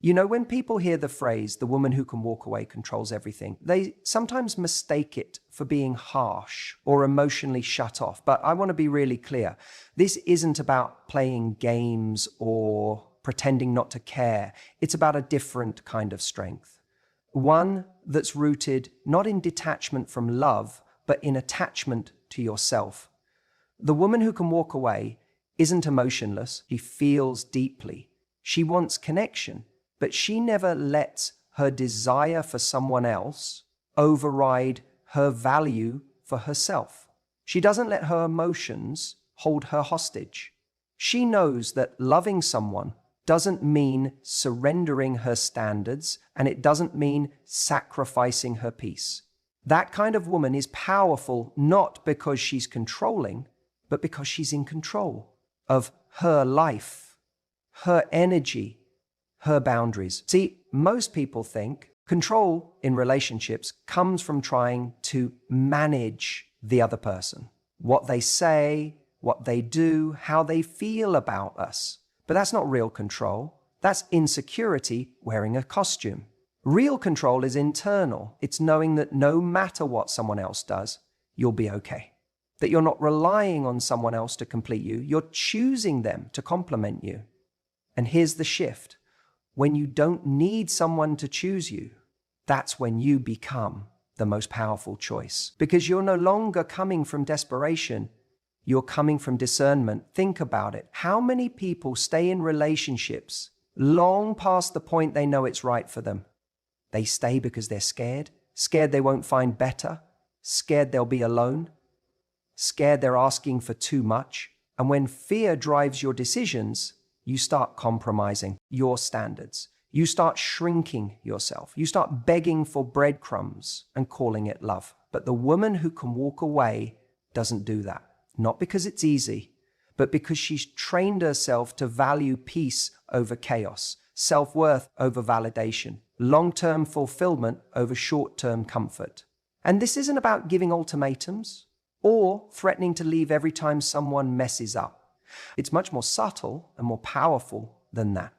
You know, when people hear the phrase, the woman who can walk away controls everything, they sometimes mistake it for being harsh or emotionally shut off. But I want to be really clear. This isn't about playing games or pretending not to care. It's about a different kind of strength. One that's rooted not in detachment from love, but in attachment to yourself. The woman who can walk away isn't emotionless. She feels deeply. She wants connection, but she never lets her desire for someone else override her value for herself. She doesn't let her emotions hold her hostage. She knows that loving someone doesn't mean surrendering her standards, and it doesn't mean sacrificing her peace. That kind of woman is powerful not because she's controlling, but because she's in control of her life, her energy, her boundaries. See, most people think control in relationships comes from trying to manage the other person, what they say, what they do, how they feel about us. But that's not real control. That's insecurity wearing a costume. Real control is internal. It's knowing that no matter what someone else does, you'll be okay. That you're not relying on someone else to complete you. You're choosing them to complement you. And here's the shift. When you don't need someone to choose you, that's when you become the most powerful choice. Because you're no longer coming from desperation. You're coming from discernment. Think about it. How many people stay in relationships long past the point they know it's right for them? They stay because they're scared they won't find better, scared they'll be alone, scared they're asking for too much. And when fear drives your decisions, you start compromising your standards. You start shrinking yourself. You start begging for breadcrumbs and calling it love. But the woman who can walk away doesn't do that. Not because it's easy, but because she's trained herself to value peace over chaos, self-worth over validation, long-term fulfillment over short-term comfort. And this isn't about giving ultimatums or threatening to leave every time someone messes up. It's much more subtle and more powerful than that.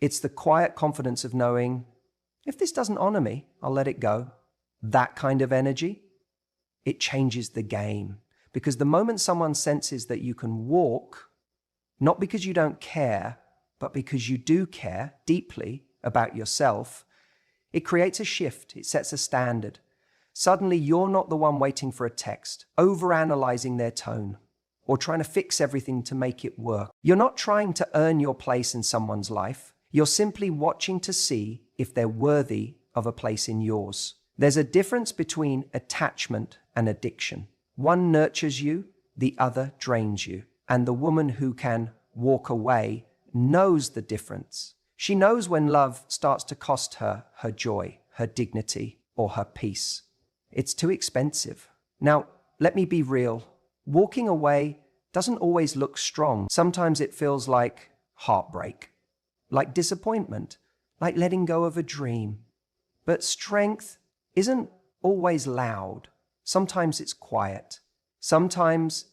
It's the quiet confidence of knowing, if this doesn't honor me, I'll let it go. That kind of energy, it changes the game. Because the moment someone senses that you can walk, not because you don't care, but because you do care deeply about yourself, it creates a shift. It sets a standard. Suddenly, you're not the one waiting for a text, overanalyzing their tone, or trying to fix everything to make it work. You're not trying to earn your place in someone's life. You're simply watching to see if they're worthy of a place in yours. There's a difference between attachment and addiction. One nurtures you, the other drains you. And the woman who can walk away knows the difference. She knows when love starts to cost her her joy, her dignity, or her peace. It's too expensive. Now, let me be real. Walking away doesn't always look strong. Sometimes it feels like heartbreak, like disappointment, like letting go of a dream. But strength isn't always loud. Sometimes it's quiet. Sometimes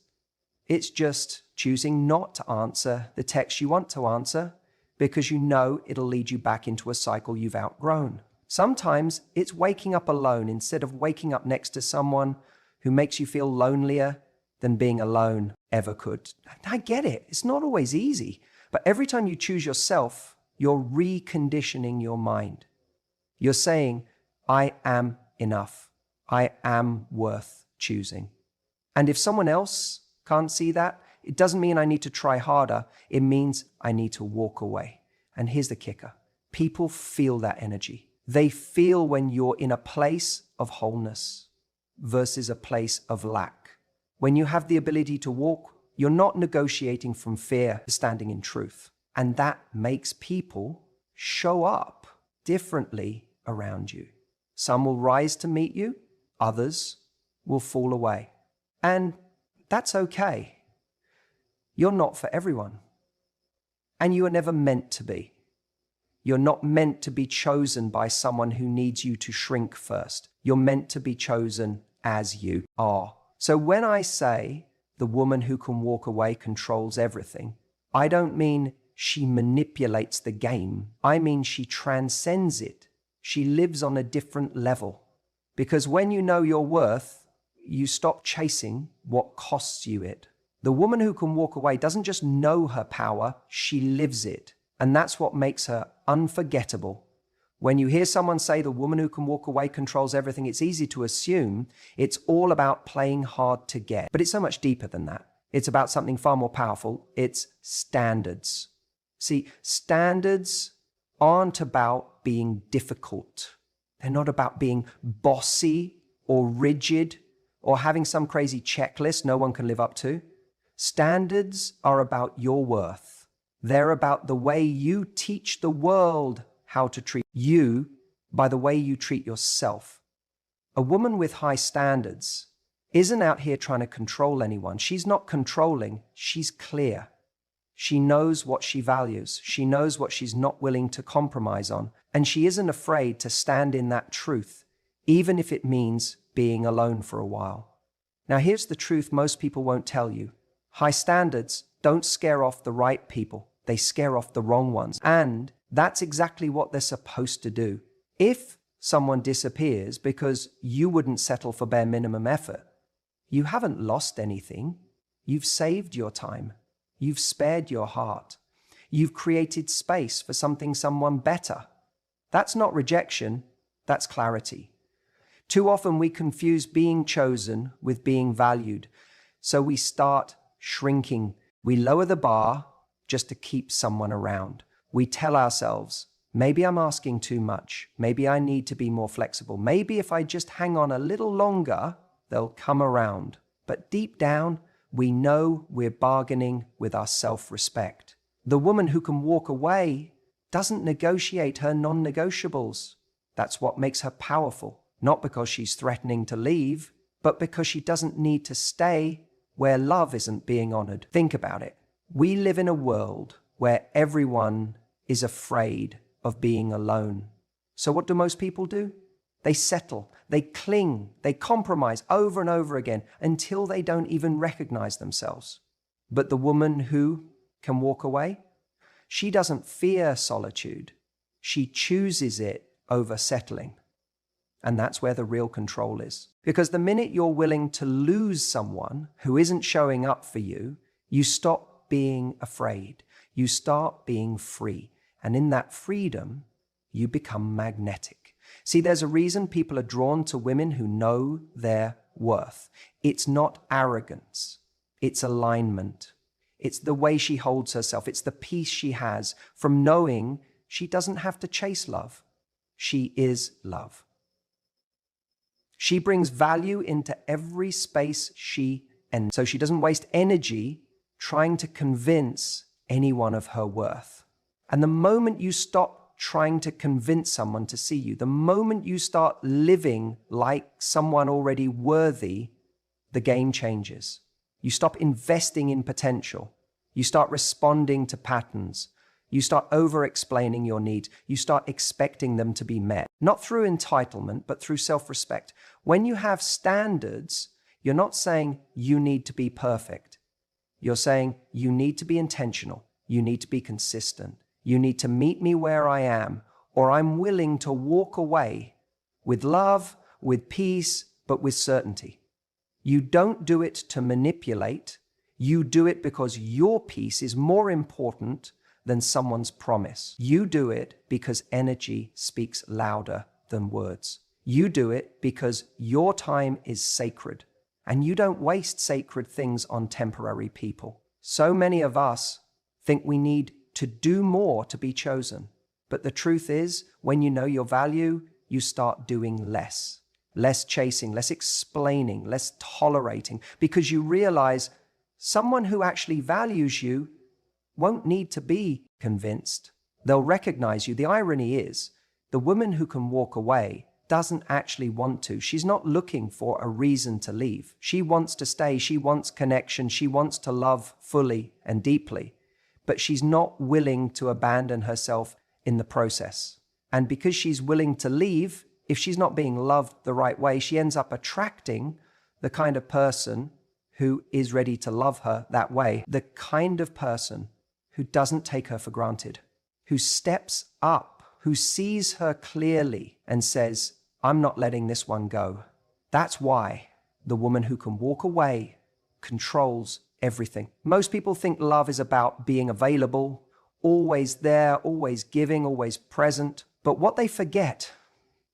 it's just choosing not to answer the text you want to answer because you know it'll lead you back into a cycle you've outgrown. Sometimes it's waking up alone instead of waking up next to someone who makes you feel lonelier than being alone ever could. I get it. It's not always easy. But every time you choose yourself, you're reconditioning your mind. You're saying, I am enough. I am worth choosing. And if someone else can't see that, it doesn't mean I need to try harder. It means I need to walk away. And here's the kicker. People feel that energy. They feel when you're in a place of wholeness versus a place of lack. When you have the ability to walk, you're not negotiating from fear, standing in truth. And that makes people show up differently around you. Some will rise to meet you, others will fall away. And that's okay. You're not for everyone. And you are never meant to be. You're not meant to be chosen by someone who needs you to shrink first. You're meant to be chosen as you are. So when I say the woman who can walk away controls everything, I don't mean she manipulates the game. I mean, she transcends it. She lives on a different level. Because when you know your worth, you stop chasing what costs you it. The woman who can walk away doesn't just know her power, she lives it. And that's what makes her unforgettable. When you hear someone say the woman who can walk away controls everything, it's easy to assume it's all about playing hard to get. But it's so much deeper than that. It's about something far more powerful. It's standards. See, standards aren't about being difficult. They're not about being bossy or rigid or having some crazy checklist no one can live up to. Standards are about your worth. They're about the way you teach the world how to treat you by the way you treat yourself. A woman with high standards isn't out here trying to control anyone. She's not controlling, she's clear. She knows what she values. She knows what she's not willing to compromise on. And she isn't afraid to stand in that truth, even if it means being alone for a while. Now, here's the truth most people won't tell you. High standards don't scare off the right people. They scare off the wrong ones. And that's exactly what they're supposed to do. If someone disappears because you wouldn't settle for bare minimum effort, you haven't lost anything. You've saved your time. You've spared your heart. You've created space for someone better. That's not rejection, that's clarity. Too often we confuse being chosen with being valued. So we start shrinking. We lower the bar just to keep someone around. We tell ourselves, maybe I'm asking too much. Maybe I need to be more flexible. Maybe if I just hang on a little longer, they'll come around. But deep down, we know we're bargaining with our self-respect. The woman who can walk away doesn't negotiate her non-negotiables. That's what makes her powerful. Not because she's threatening to leave, but because she doesn't need to stay where love isn't being honored. Think about it. We live in a world where everyone is afraid of being alone. So what do most people do? They settle, they cling, they compromise over and over again until they don't even recognize themselves. But the woman who can walk away, she doesn't fear solitude. She chooses it over settling. And that's where the real control is. Because the minute you're willing to lose someone who isn't showing up for you, you stop being afraid. You start being free. And in that freedom, you become magnetic. See, there's a reason people are drawn to women who know their worth. It's not arrogance. It's alignment. It's the way she holds herself. It's the peace she has from knowing she doesn't have to chase love. She is love. She brings value into every space she enters. So she doesn't waste energy trying to convince anyone of her worth. And the moment you stop trying to convince someone to see you, the moment you start living like someone already worthy, the game changes. You stop investing in potential. You start responding to patterns. You start over-explaining your needs. You start expecting them to be met. Not through entitlement, but through self-respect. When you have standards, you're not saying you need to be perfect. You're saying you need to be intentional. You need to be consistent. You need to meet me where I am, or I'm willing to walk away with love, with peace, but with certainty. You don't do it to manipulate. You do it because your peace is more important than someone's promise. You do it because energy speaks louder than words. You do it because your time is sacred, and you don't waste sacred things on temporary people. So many of us think we need to do more to be chosen. But the truth is, when you know your value, you start doing less. Less chasing, less explaining, less tolerating, because you realize someone who actually values you won't need to be convinced. They'll recognize you. The irony is, the woman who can walk away doesn't actually want to. She's not looking for a reason to leave. She wants to stay. She wants connection. She wants to love fully and deeply. But she's not willing to abandon herself in the process. And because she's willing to leave, if she's not being loved the right way, she ends up attracting the kind of person who is ready to love her that way. The kind of person who doesn't take her for granted, who steps up, who sees her clearly and says, I'm not letting this one go. That's why the woman who can walk away controls everything. Most people think love is about being available, always there, always giving, always present. But what they forget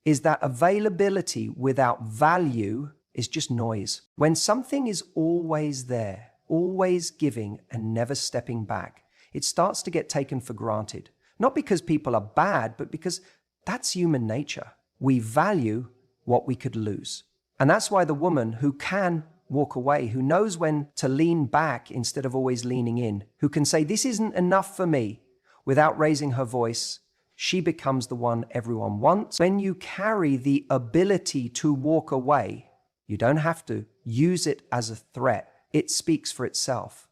is that availability without value is just noise. When something is always there, always giving and never stepping back, it starts to get taken for granted. Not because people are bad, but because that's human nature. We value what we could lose. And that's why the woman who can walk away, who knows when to lean back instead of always leaning in, who can say, this isn't enough for me, without raising her voice, she becomes the one everyone wants. When you carry the ability to walk away, you don't have to use it as a threat. It speaks for itself.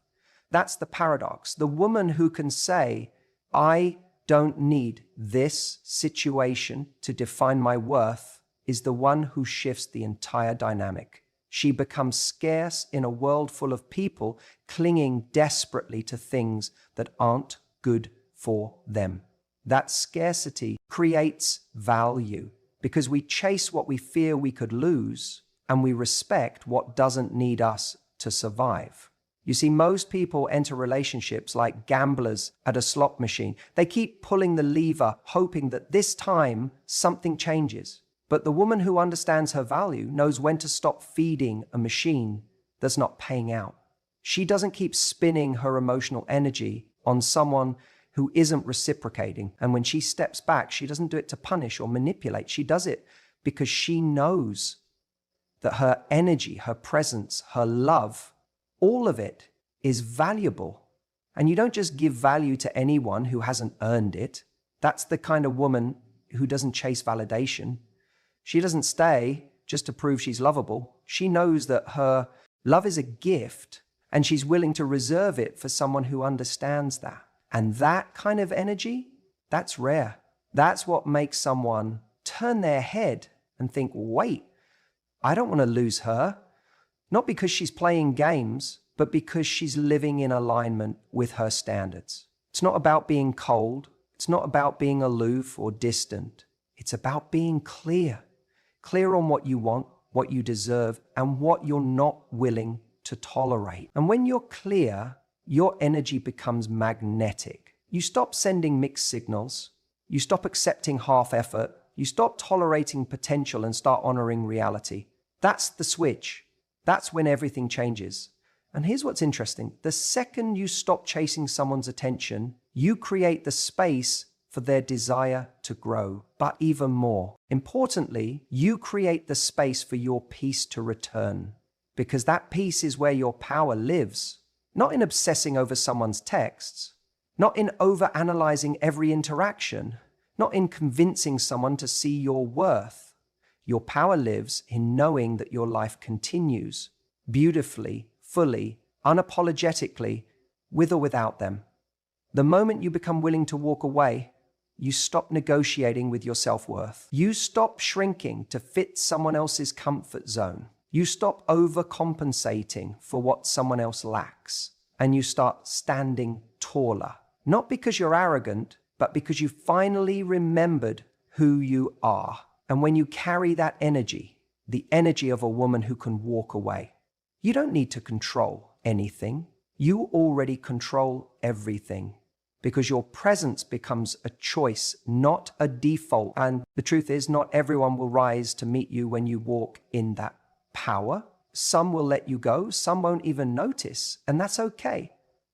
That's the paradox. The woman who can say, I don't need this situation to define my worth, is the one who shifts the entire dynamic. She becomes scarce in a world full of people clinging desperately to things that aren't good for them. That scarcity creates value because we chase what we fear we could lose and we respect what doesn't need us to survive. You see, most people enter relationships like gamblers at a slot machine. They keep pulling the lever, hoping that this time something changes. But the woman who understands her value knows when to stop feeding a machine that's not paying out. She doesn't keep spinning her emotional energy on someone who isn't reciprocating. And when she steps back, she doesn't do it to punish or manipulate. She does it because she knows that her energy, her presence, her love, all of it is valuable. And you don't just give value to anyone who hasn't earned it. That's the kind of woman who doesn't chase validation. She doesn't stay just to prove she's lovable. She knows that her love is a gift and she's willing to reserve it for someone who understands that. And that kind of energy, that's rare. That's what makes someone turn their head and think, wait, I don't want to lose her. Not because she's playing games, but because she's living in alignment with her standards. It's not about being cold. It's not about being aloof or distant. It's about being clear. Clear on what you want, what you deserve, and what you're not willing to tolerate. And when you're clear, your energy becomes magnetic. You stop sending mixed signals. You stop accepting half effort. You stop tolerating potential and start honoring reality. That's the switch. That's when everything changes. And here's what's interesting. The second you stop chasing someone's attention, you create the space for their desire to grow. But even more importantly, you create the space for your peace to return. Because that peace is where your power lives. Not in obsessing over someone's texts, not in overanalyzing every interaction, not in convincing someone to see your worth. Your power lives in knowing that your life continues beautifully, fully, unapologetically, with or without them. The moment you become willing to walk away, you stop negotiating with your self-worth. You stop shrinking to fit someone else's comfort zone. You stop overcompensating for what someone else lacks, and you start standing taller. Not because you're arrogant, but because you finally remembered who you are. And when you carry that energy, the energy of a woman who can walk away, you don't need to control anything. You already control everything because your presence becomes a choice, not a default. And the truth is, not everyone will rise to meet you when you walk in that power. Some will let you go, some won't even notice, and that's okay.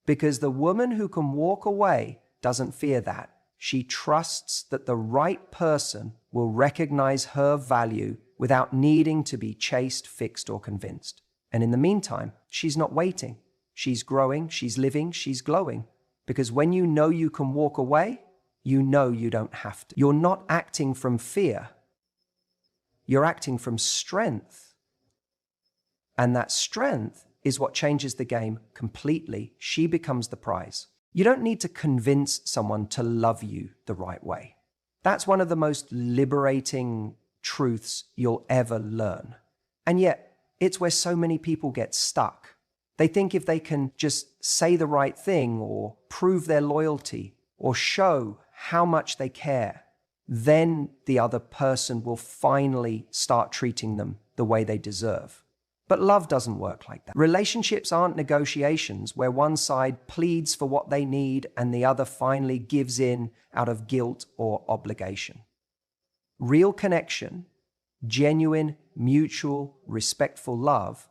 Because the woman who can walk away doesn't fear that. She trusts that the right person will recognize her value without needing to be chased, fixed, or convinced. And in the meantime, she's not waiting. She's growing, she's living, she's glowing. Because when you know you can walk away, you know you don't have to. You're not acting from fear. You're acting from strength. And that strength is what changes the game completely. She becomes the prize. You don't need to convince someone to love you the right way. That's one of the most liberating truths you'll ever learn. And yet, it's where so many people get stuck. They think if they can just say the right thing or prove their loyalty or show how much they care, then the other person will finally start treating them the way they deserve. But love doesn't work like that. Relationships aren't negotiations where one side pleads for what they need and the other finally gives in out of guilt or obligation. Real connection, genuine, mutual, respectful love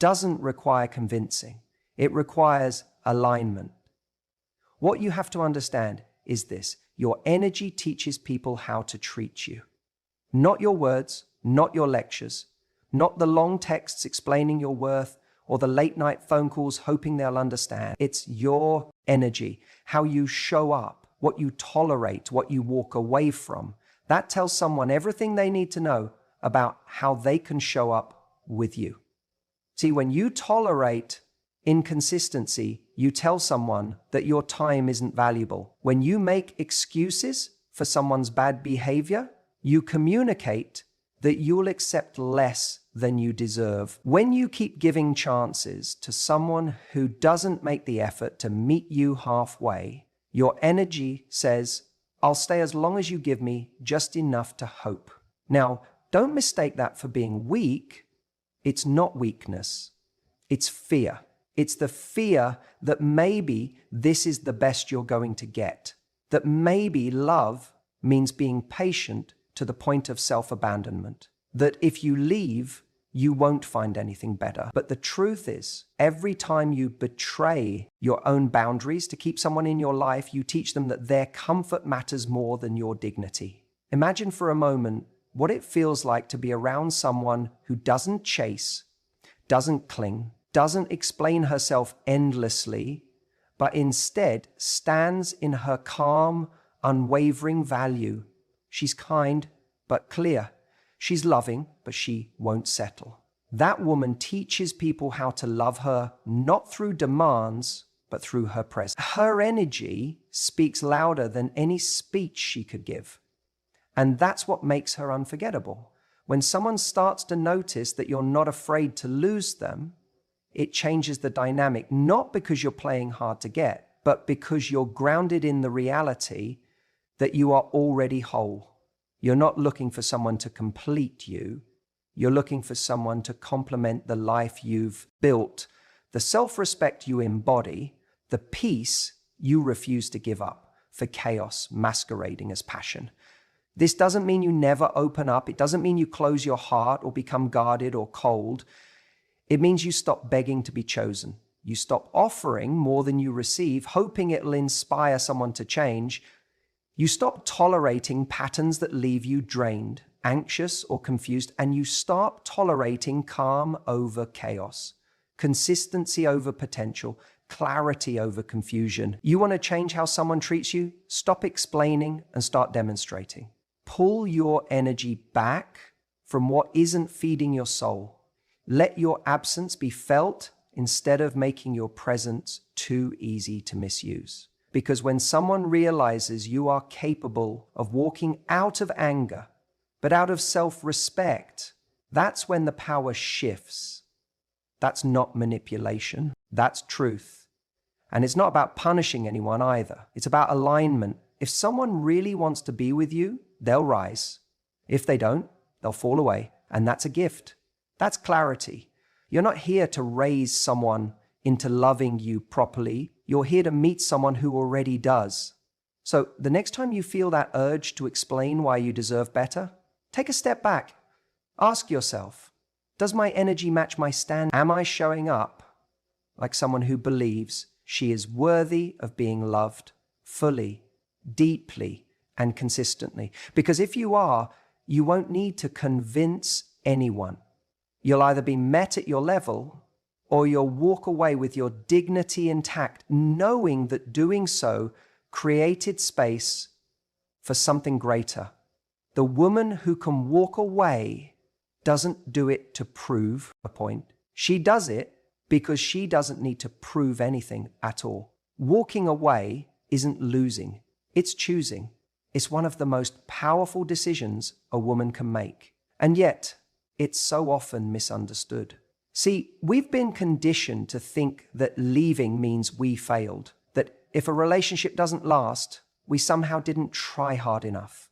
doesn't require convincing. It requires alignment. What you have to understand is this: your energy teaches people how to treat you. Not your words, not your lectures, not the long texts explaining your worth or the late night phone calls hoping they'll understand. It's your energy, how you show up, what you tolerate, what you walk away from. That tells someone everything they need to know about how they can show up with you. See, when you tolerate inconsistency, you tell someone that your time isn't valuable. When you make excuses for someone's bad behavior, you communicate that you'll accept less than you deserve. When you keep giving chances to someone who doesn't make the effort to meet you halfway, your energy says, I'll stay as long as you give me just enough to hope. Now, don't mistake that for being weak. It's not weakness. It's fear. It's the fear that maybe this is the best you're going to get. That maybe love means being patient to the point of self-abandonment. That if you leave, you won't find anything better. But the truth is, every time you betray your own boundaries to keep someone in your life, you teach them that their comfort matters more than your dignity. Imagine for a moment what it feels like to be around someone who doesn't chase, doesn't cling, doesn't explain herself endlessly, but instead stands in her calm, unwavering value. She's kind, but clear. She's loving, but she won't settle. That woman teaches people how to love her, not through demands, but through her presence. Her energy speaks louder than any speech she could give. And that's what makes her unforgettable. When someone starts to notice that you're not afraid to lose them, it changes the dynamic, not because you're playing hard to get, but because you're grounded in the reality that you are already whole. You're not looking for someone to complete you. You're looking for someone to complement the life you've built, the self-respect you embody, the peace you refuse to give up for chaos masquerading as passion. This doesn't mean you never open up. It doesn't mean you close your heart or become guarded or cold. It means you stop begging to be chosen. You stop offering more than you receive, hoping it'll inspire someone to change. You stop tolerating patterns that leave you drained, anxious, or confused, and you start tolerating calm over chaos, consistency over potential, clarity over confusion. You want to change how someone treats you? Stop explaining and start demonstrating. Pull your energy back from what isn't feeding your soul. Let your absence be felt instead of making your presence too easy to misuse. Because when someone realizes you are capable of walking out of anger, but out of self-respect, that's when the power shifts. That's not manipulation. That's truth. And it's not about punishing anyone either. It's about alignment. If someone really wants to be with you, they'll rise. If they don't, they'll fall away. And that's a gift. That's clarity. You're not here to raise someone into loving you properly. You're here to meet someone who already does. So the next time you feel that urge to explain why you deserve better, take a step back. Ask yourself, does my energy match my stand? Am I showing up like someone who believes she is worthy of being loved fully, deeply, and consistently? Because if you are, you won't need to convince anyone. You'll either be met at your level or you'll walk away with your dignity intact, knowing that doing so created space for something greater. The woman who can walk away doesn't do it to prove a point. She does it because she doesn't need to prove anything at all. Walking away isn't losing, it's choosing. It's one of the most powerful decisions a woman can make. And yet, it's so often misunderstood. See, we've been conditioned to think that leaving means we failed, that if a relationship doesn't last, we somehow didn't try hard enough.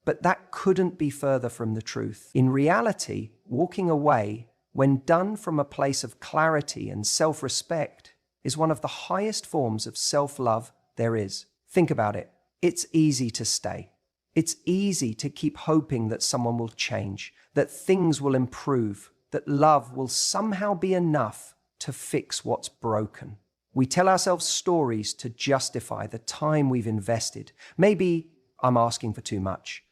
But that couldn't be further from the truth. In reality, walking away, when done from a place of clarity and self-respect, is one of the highest forms of self-love there is. Think about it. It's easy to stay. It's easy to keep hoping that someone will change, that things will improve, that love will somehow be enough to fix what's broken. We tell ourselves stories to justify the time we've invested. Maybe I'm asking for too much.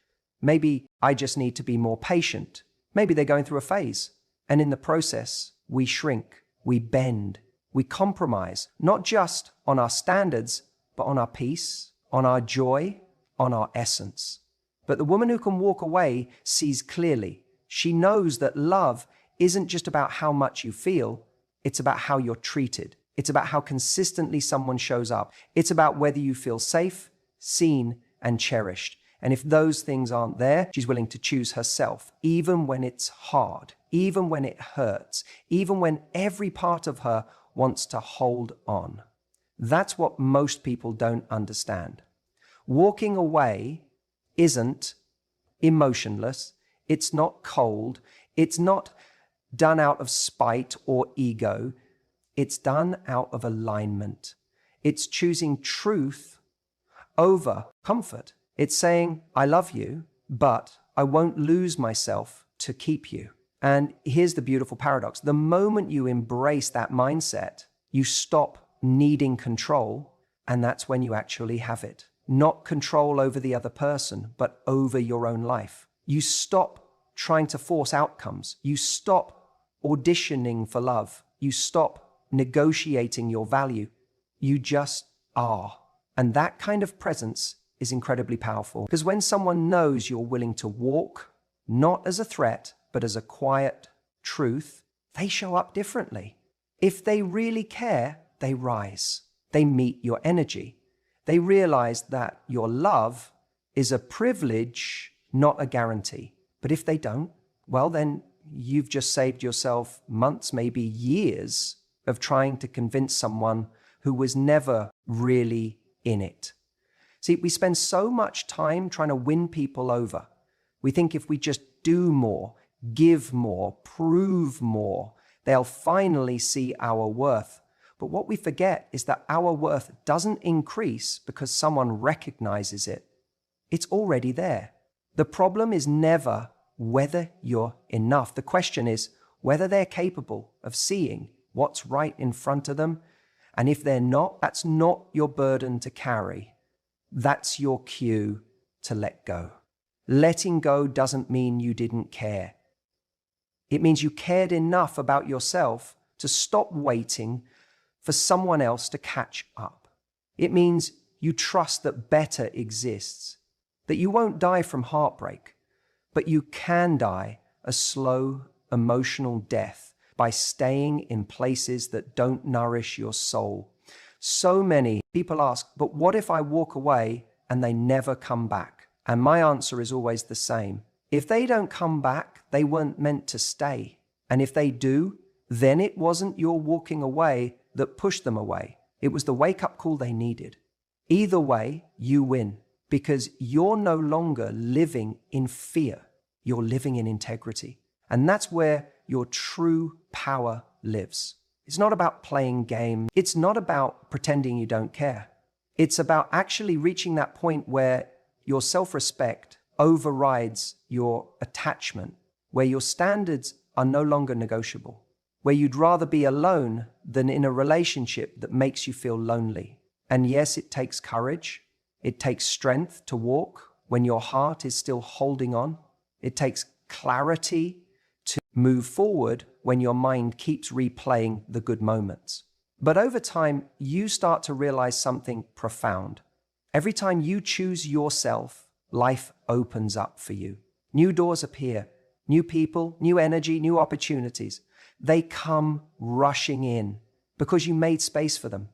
Maybe I just need to be more patient. Maybe they're going through a phase. And in the process, we shrink, we bend, we compromise, not just on our standards, but on our peace, on our joy, on our essence. But the woman who can walk away sees clearly. She knows that love isn't just about how much you feel, it's about how you're treated. It's about how consistently someone shows up. It's about whether you feel safe, seen, and cherished. And if those things aren't there, she's willing to choose herself, even when it's hard, even when it hurts, even when every part of her wants to hold on. That's what most people don't understand. Walking away isn't emotionless. It's not cold. It's not done out of spite or ego. It's done out of alignment. It's choosing truth over comfort. It's saying, I love you, but I won't lose myself to keep you. And here's the beautiful paradox. The moment you embrace that mindset, you stop needing control, and that's when you actually have it. Not control over the other person, but over your own life. You stop trying to force outcomes. You stop auditioning for love. You stop negotiating your value. You just are. And that kind of presence is incredibly powerful. Because when someone knows you're willing to walk, not as a threat, but as a quiet truth, they show up differently. If they really care, they rise. They meet your energy. They realize that your love is a privilege, not a guarantee. But if they don't, well, then you've just saved yourself months, maybe years of trying to convince someone who was never really in it. See, we spend so much time trying to win people over. We think if we just do more, give more, prove more, they'll finally see our worth. But what we forget is that our worth doesn't increase because someone recognizes it. It's already there. The problem is never whether you're enough. The question is whether they're capable of seeing what's right in front of them. And if they're not, that's not your burden to carry. That's your cue to let go. Letting go doesn't mean you didn't care. It means you cared enough about yourself to stop waiting for someone else to catch up. It means you trust that better exists, that you won't die from heartbreak, but you can die a slow, emotional death by staying in places that don't nourish your soul. So many people ask, but what if I walk away and they never come back? And my answer is always the same. If they don't come back, they weren't meant to stay. And if they do, then it wasn't your walking away that pushed them away. It was the wake-up call they needed. Either way, you win because you're no longer living in fear. You're living in integrity. And that's where your true power lives. It's not about playing games. It's not about pretending you don't care. It's about actually reaching that point where your self-respect overrides your attachment, where your standards are no longer negotiable, where you'd rather be alone than in a relationship that makes you feel lonely. And yes, it takes courage. It takes strength to walk when your heart is still holding on. It takes clarity to move forward when your mind keeps replaying the good moments. But over time, you start to realize something profound. Every time you choose yourself, life opens up for you. New doors appear, new people, new energy, new opportunities. They come rushing in because you made space for them.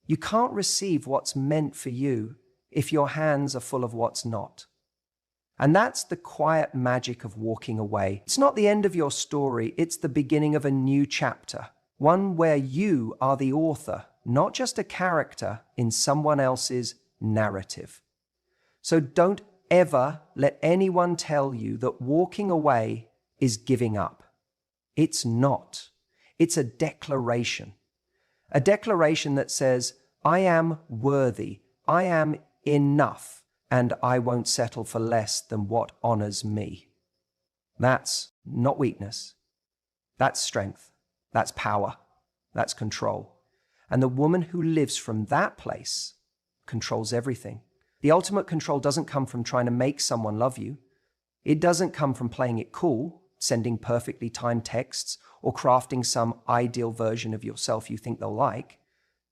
You can't receive what's meant for you if your hands are full of what's not. And that's the quiet magic of walking away. It's not the end of your story, it's the beginning of a new chapter, one where you are the author, not just a character in someone else's narrative. So don't ever let anyone tell you that walking away is giving up. It's not. It's a declaration. A declaration that says, I am worthy, I am enough, and I won't settle for less than what honors me. That's not weakness. That's strength. That's power. That's control. And the woman who lives from that place controls everything. The ultimate control doesn't come from trying to make someone love you. It doesn't come from playing it cool, sending perfectly timed texts, or crafting some ideal version of yourself you think they'll like.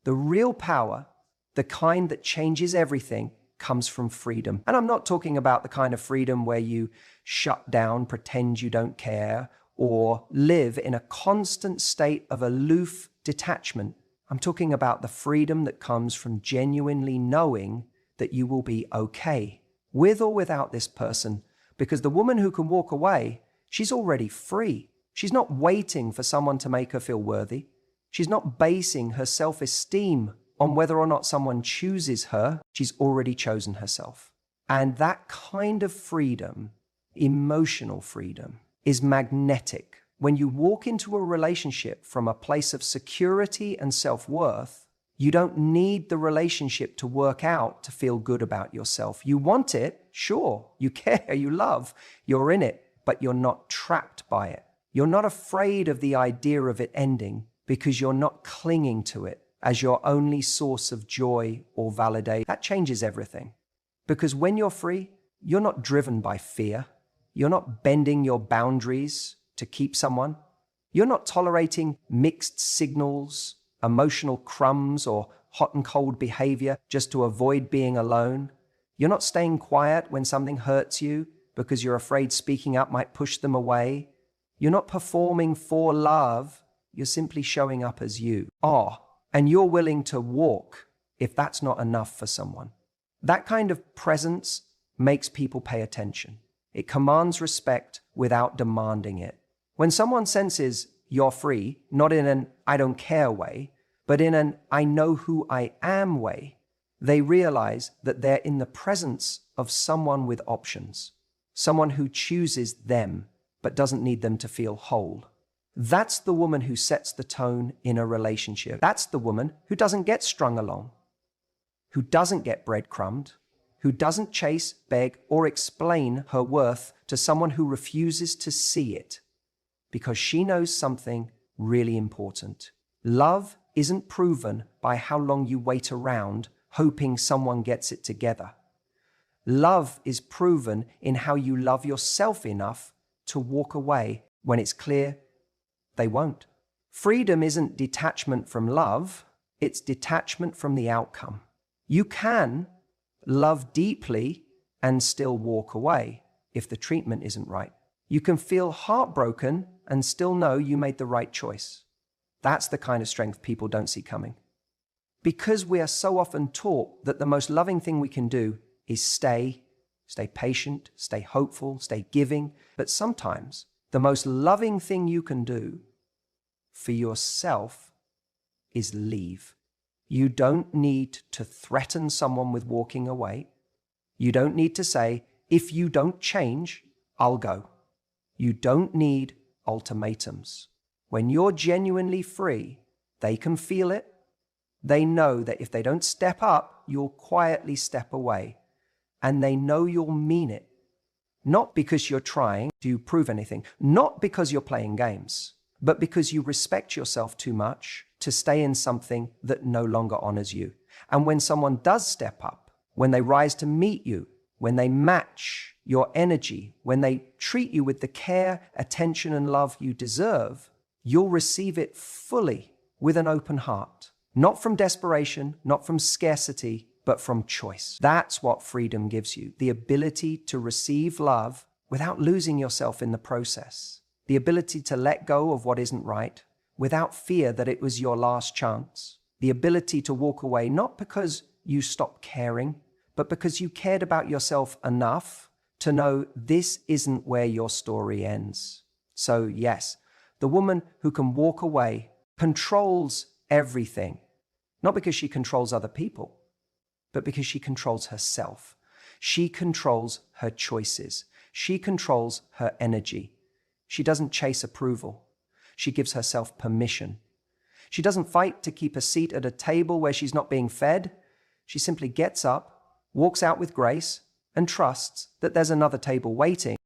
The real power, the kind that changes everything, comes from freedom. And I'm not talking about the kind of freedom where you shut down, pretend you don't care, or live in a constant state of aloof detachment. I'm talking about the freedom that comes from genuinely knowing that you will be okay, with or without this person, because the woman who can walk away, she's already free. She's not waiting for someone to make her feel worthy. She's not basing her self-esteem on whether or not someone chooses her. She's already chosen herself. And that kind of freedom, emotional freedom, is magnetic. When you walk into a relationship from a place of security and self-worth, you don't need the relationship to work out to feel good about yourself. You want it, sure. You care, you love, you're in it, but you're not trapped by it. You're not afraid of the idea of it ending because you're not clinging to it as your only source of joy or validation. That changes everything. Because when you're free, you're not driven by fear. You're not bending your boundaries to keep someone. You're not tolerating mixed signals, emotional crumbs, or hot and cold behavior just to avoid being alone. You're not staying quiet when something hurts you because you're afraid speaking up might push them away. You're not performing for love. You're simply showing up as you are. And you're willing to walk if that's not enough for someone. That kind of presence makes people pay attention. It commands respect without demanding it. When someone senses you're free, not in an I don't care way, but in an I know who I am way, they realize that they're in the presence of someone with options, someone who chooses them but doesn't need them to feel whole. That's the woman who sets the tone in a relationship. That's the woman who doesn't get strung along, who doesn't get breadcrumbed, who doesn't chase, beg, or explain her worth to someone who refuses to see it, because she knows something really important. Love isn't proven by how long you wait around hoping someone gets it together. Love is proven in how you love yourself enough to walk away when it's clear they won't. Freedom isn't detachment from love, it's detachment from the outcome. You can love deeply and still walk away if the treatment isn't right. You can feel heartbroken and still know you made the right choice. That's the kind of strength people don't see coming. Because we are so often taught that the most loving thing we can do is stay patient, stay hopeful, stay giving. But sometimes the most loving thing you can do for yourself is leave. You don't need to threaten someone with walking away. You don't need to say, if you don't change, I'll go. You don't need ultimatums. When you're genuinely free, they can feel it. They know that if they don't step up, you'll quietly step away. And they know you'll mean it. Not because you're trying to prove anything, not because you're playing games, but because you respect yourself too much to stay in something that no longer honors you. And when someone does step up, when they rise to meet you, when they match your energy, when they treat you with the care, attention, and love you deserve, you'll receive it fully with an open heart. Not from desperation, not from scarcity, but from choice. That's what freedom gives you, the ability to receive love without losing yourself in the process, the ability to let go of what isn't right without fear that it was your last chance, the ability to walk away not because you stopped caring, but because you cared about yourself enough to know this isn't where your story ends. So yes, the woman who can walk away controls everything, not because she controls other people, but because she controls herself. She controls her choices. She controls her energy. She doesn't chase approval. She gives herself permission. She doesn't fight to keep a seat at a table where she's not being fed. She simply gets up, walks out with grace, and trusts that there's another table waiting.